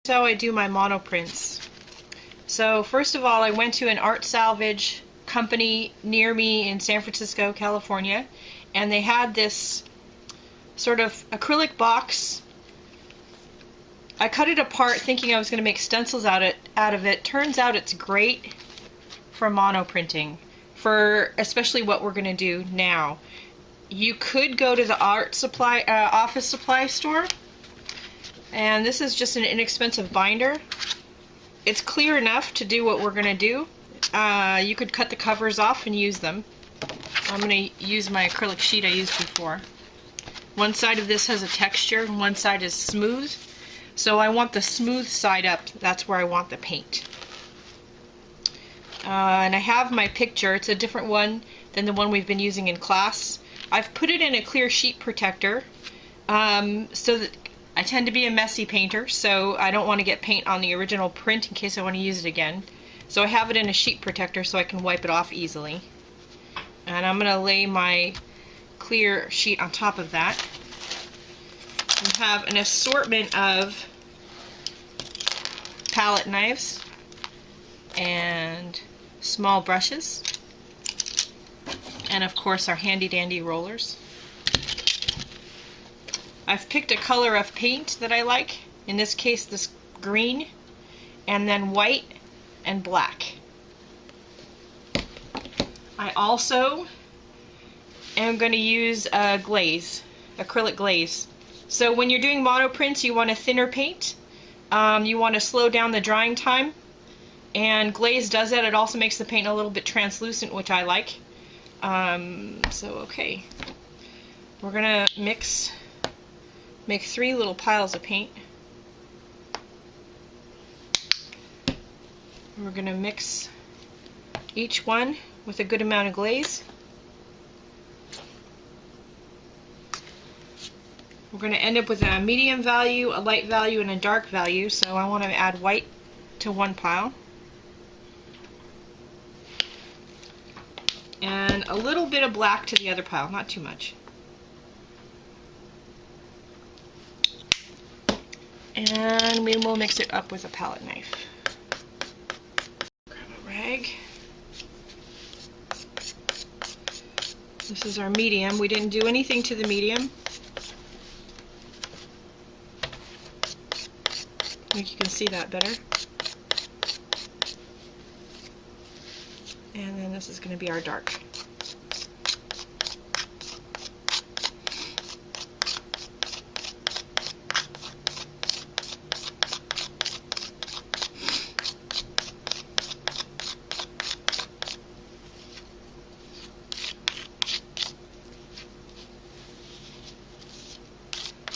How I do my monoprints. So first of all, I went to an art salvage company near me in San Francisco, California, and they had this sort of acrylic box. I cut it apart thinking I was going to make stencils out of it. Turns out it's great for monoprinting, for especially what we're going to do now. You could go to the office supply store, and this is just an inexpensive binder. It's clear enough to do what we're going to do. You could cut the covers off and use them. I'm going to use my acrylic sheet I used before. One side of this has a texture and one side is smooth. So I want the smooth side up. That's where I want the paint. And I have my picture. It's a different one than the one we've been using in class. I've put it in a clear sheet protector so that I tend to be a messy painter, so I don't want to get paint on the original print in case I want to use it again. So I have it in a sheet protector so I can wipe it off easily. And I'm going to lay my clear sheet on top of that. We have an assortment of palette knives and small brushes, and of course our handy dandy rollers. I've picked a color of paint that I like, in this case this green, and then white and black. I also am going to use a glaze, acrylic glaze. So when you're doing monoprints, you want a thinner paint. You want to slow down the drying time, and glaze does that. It also makes the paint a little bit translucent, which I like. Okay, we're gonna make 3 little piles of paint. We're gonna mix each one with a good amount of glaze. We're going to end up with a medium value, a light value, and a dark value, so I want to add white to one pile. And a little bit of black to the other pile, not too much. And we will mix it up with a palette knife. Grab a rag. This is our medium. We didn't do anything to the medium. I think you can see that better. And then this is going to be our dark.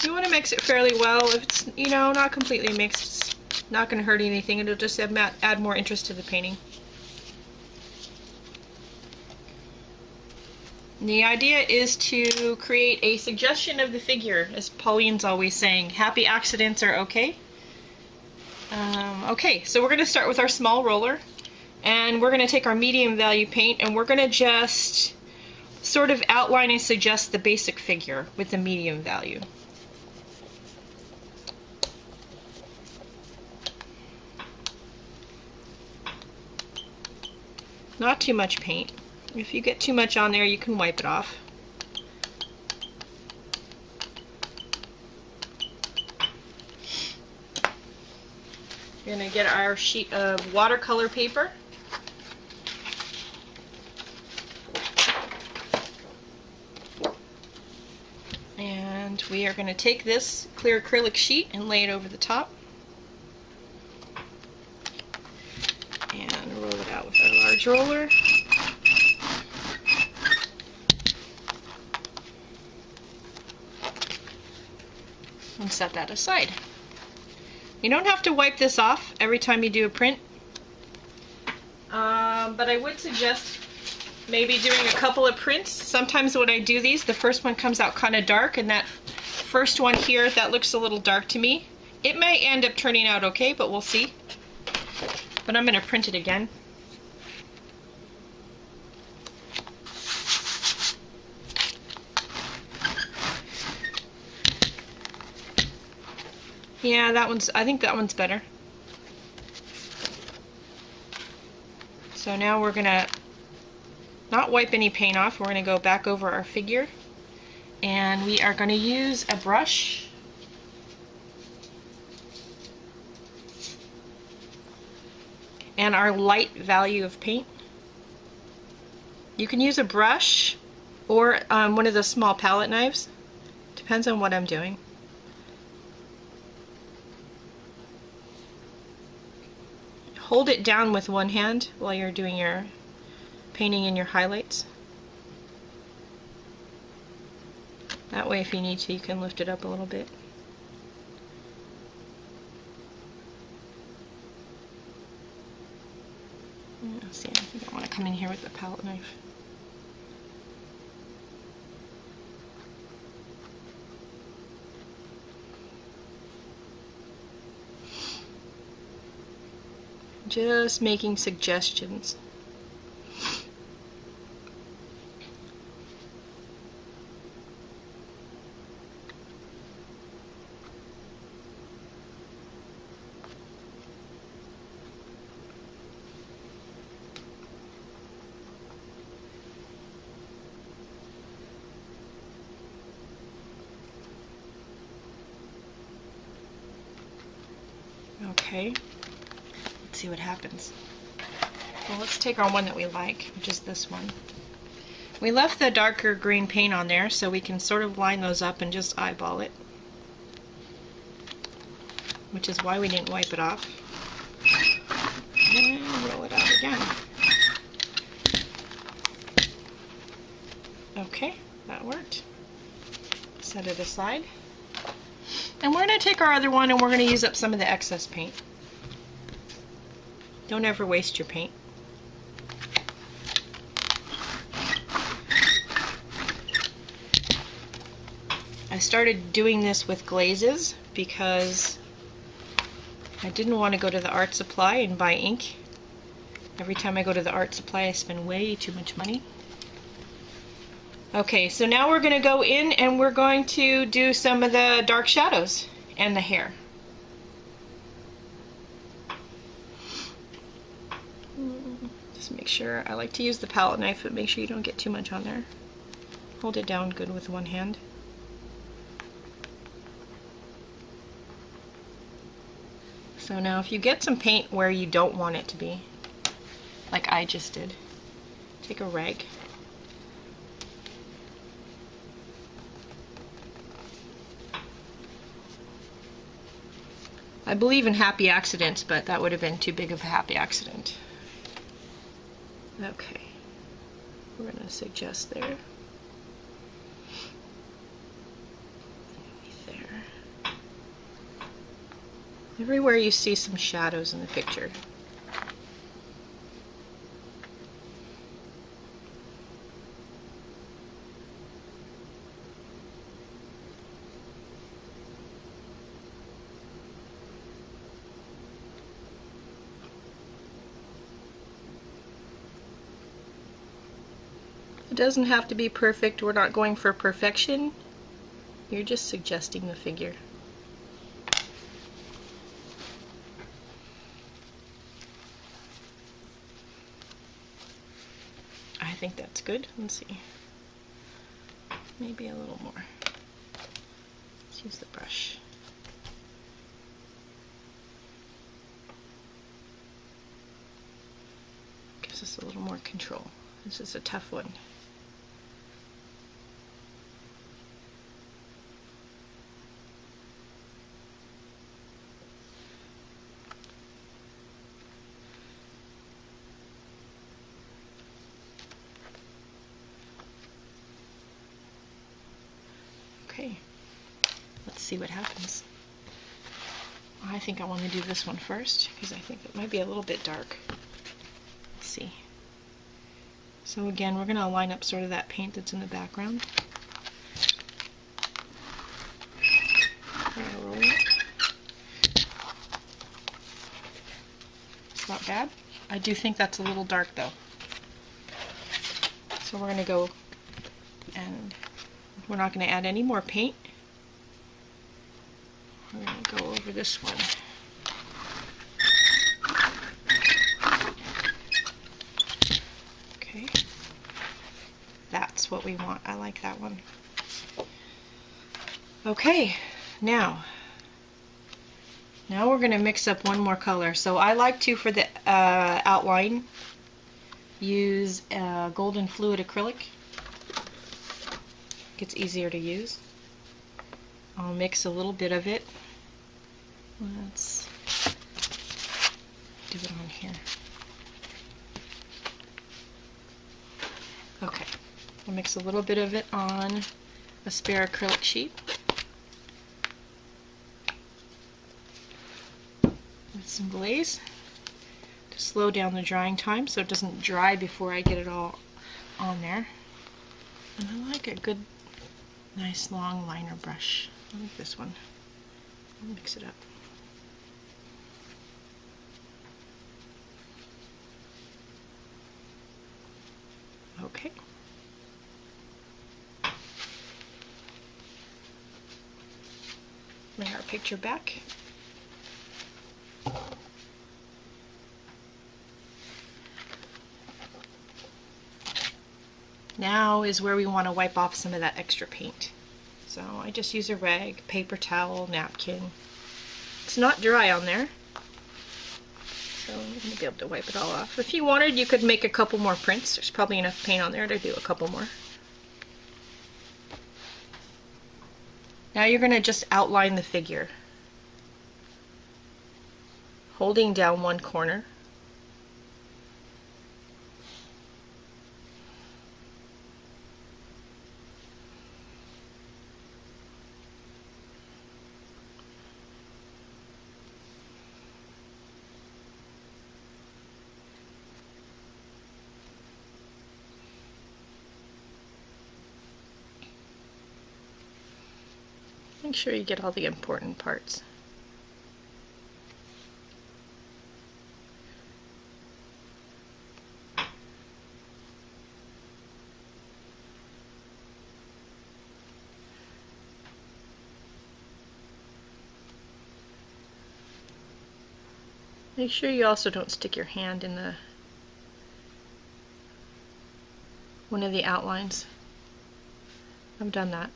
You want to mix it fairly well. If it's, not completely mixed, it's not going to hurt anything. It'll just add more interest to the painting. And the idea is to create a suggestion of the figure, as Pauline's always saying. Happy accidents are okay. Okay, so we're going to start with our small roller, and we're going to take our medium value paint, and we're going to just sort of outline and suggest the basic figure with the medium value. Not too much paint. If you get too much on there, you can wipe it off. We're going to get our sheet of watercolor paper. And we are going to take this clear acrylic sheet and lay it over the top. And roll it out with our large roller. And set that aside. You don't have to wipe this off every time you do a print, but I would suggest maybe doing a couple of prints. Sometimes when I do these, the first one comes out kind of dark, and that first one here, that looks a little dark to me. It may end up turning out okay, but we'll see. But I'm going to print it again. Yeah, I think that one's better. So now we're gonna not wipe any paint off. We're gonna go back over our figure, and we are gonna use a brush. And our light value of paint. You can use a brush or one of the small palette knives. Depends on what I'm doing. Hold it down with one hand while you're doing your painting in your highlights. That way if you need to, you can lift it up a little bit. Let's see, I think I want to come in here with the palette knife. Just making suggestions. Okay, let's see what happens. Well, let's take our one that we like, which is this one. We left the darker green paint on there so we can sort of line those up and just eyeball it, which is why we didn't wipe it off. And roll it out again. Okay, that worked. Set it aside. And we're going to take our other one and we're going to use up some of the excess paint. Don't ever waste your paint. I started doing this with glazes because I didn't want to go to the art supply and buy ink. Every time I go to the art supply, I spend way too much money. Okay, so now we're going to go in and we're going to do some of the dark shadows and the hair. Just make sure, I like to use the palette knife, but make sure you don't get too much on there. Hold it down good with one hand. So now if you get some paint where you don't want it to be, like I just did, take a rag. I believe in happy accidents, but that would have been too big of a happy accident. Okay, we're going to suggest there. There. Everywhere you see some shadows in the picture. It doesn't have to be perfect. We're not going for perfection. You're just suggesting the figure. I think that's good. Let's see. Maybe a little more. Let's use the brush. Gives us a little more control. This is a tough one. Okay, let's see what happens. I think I want to do this one first because I think it might be a little bit dark. Let's see. So again, we're going to line up sort of that paint that's in the background. Roll it. It's not bad. I do think that's a little dark though. So we're going to go, and we're not going to add any more paint. We're going to go over this one. Okay. That's what we want. I like that one. Okay, now we're going to mix up one more color. So I like to, for the outline, use golden fluid acrylic. It's easier to use. I'll mix a little bit of it. Let's do it on here. Okay, I'll mix a little bit of it on a spare acrylic sheet. With some glaze to slow down the drying time so it doesn't dry before I get it all on there. And I like a good, nice long liner brush. I like this one. I'll mix it up. Okay. Lay our picture back. Now is where we want to wipe off some of that extra paint. So I just use a rag, paper towel, napkin. It's not dry on there, so I'm going to be able to wipe it all off. If you wanted, you could make a couple more prints. There's probably enough paint on there to do a couple more. Now you're going to just outline the figure, holding down one corner. Make sure you get all the important parts. Make sure you also don't stick your hand in one of the outlines. I've done that.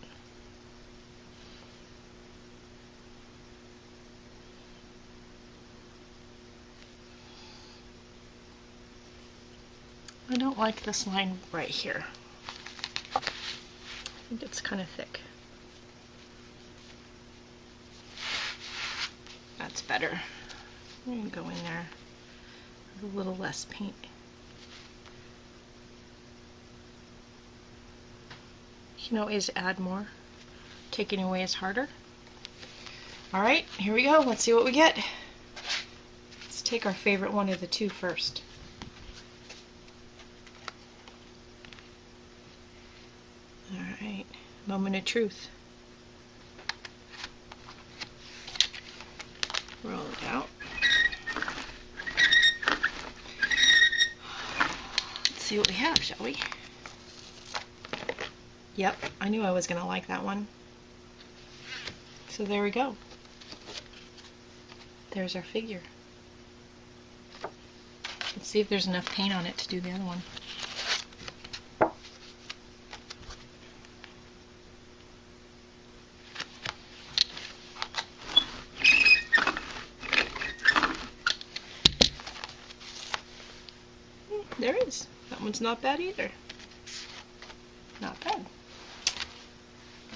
I don't like this line right here. I think it's kind of thick. That's better. I'm going to go in there with a little less paint. You can always add more. Taking away is harder. Alright, here we go. Let's see what we get. Let's take our favorite one of the two first. Alright, moment of truth. Roll it out. Let's see what we have, shall we? Yep, I knew I was going to like that one. So there we go. There's our figure. Let's see if there's enough paint on it to do the other one. There is. That one's not bad either. Not bad.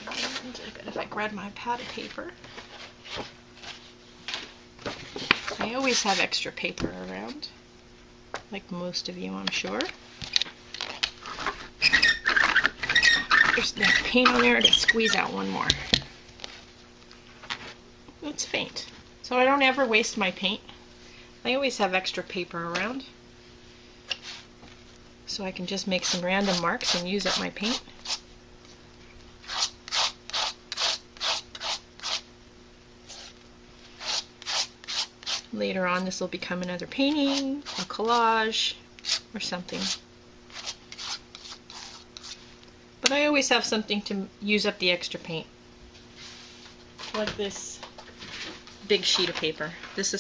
And I bet if I grab my pad of paper, I always have extra paper around, like most of you, I'm sure. There's enough paint on there to squeeze out one more. It's faint, so I don't ever waste my paint. I always have extra paper around, so I can just make some random marks and use up my paint. Later on, this will become another painting, a collage, or something. But I always have something to use up the extra paint. Like this big sheet of paper. This is